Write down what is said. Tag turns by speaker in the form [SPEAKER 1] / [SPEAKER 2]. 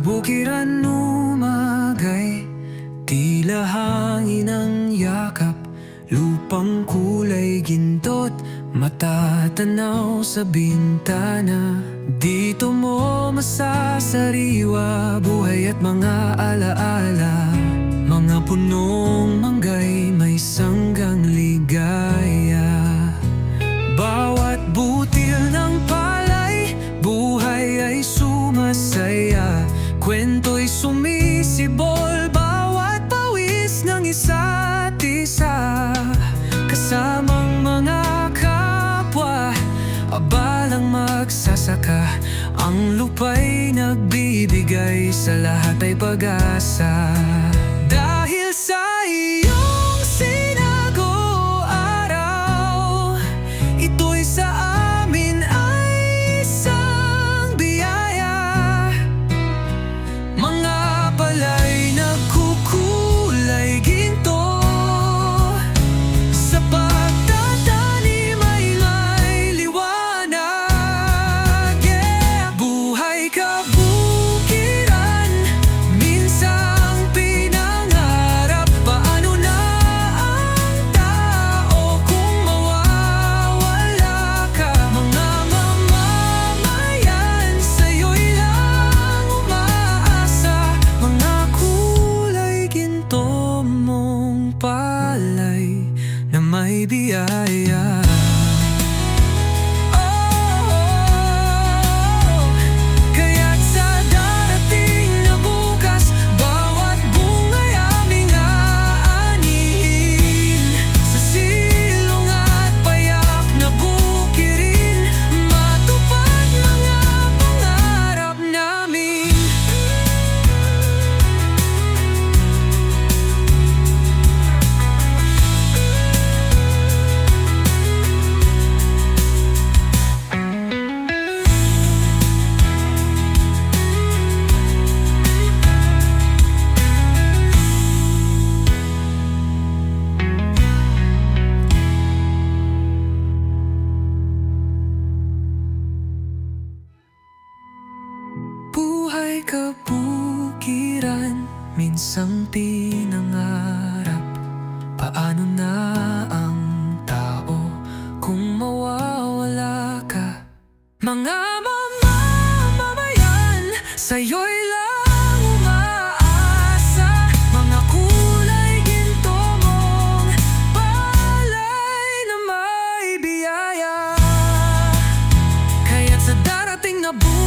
[SPEAKER 1] kabukiran umagay, tila hangin ang yakap, lupang kulay gintot, matatanaw sa bintana. Dito mo masasariwa buhay at mga alaala, mga punong manggay may sanggang ligaya. Bawat butil ng palay, buhay ay sumasaya, kwento'y sumisibol, bawat pawis ng isa't isa. Kasamang mga kapwa, abalang magsasaka, ang lupa'y nagbibigay, sa lahat ay pag-asa. Dahil sa iyong sinago araw, ito'y sa amin ay isang biyaya. Mga pala'y nagkukulay ginto, sa pagtatanim ay may liwanag. Yeah! Buhay kabukiran, minsang pinangarap, paano na ang tao kung mawawala ka? Mga mamamayan, sa'yo'y lang umaasa, mga kulay ginto mong palay na may biyaya. Kaya't sa darating na bukas, bawat bungay aming aanihin, sa silong at payak na bukirin, matupad mga pangarap namin. Buhay kabukiran, minsang pinangarap, paano na ang tao kung mawawala ka? Mga mamamayan, sa'yo'y lang umaasa, mga kulay ginto mong palay na may biyaya. Kaya't sa darating na buhay,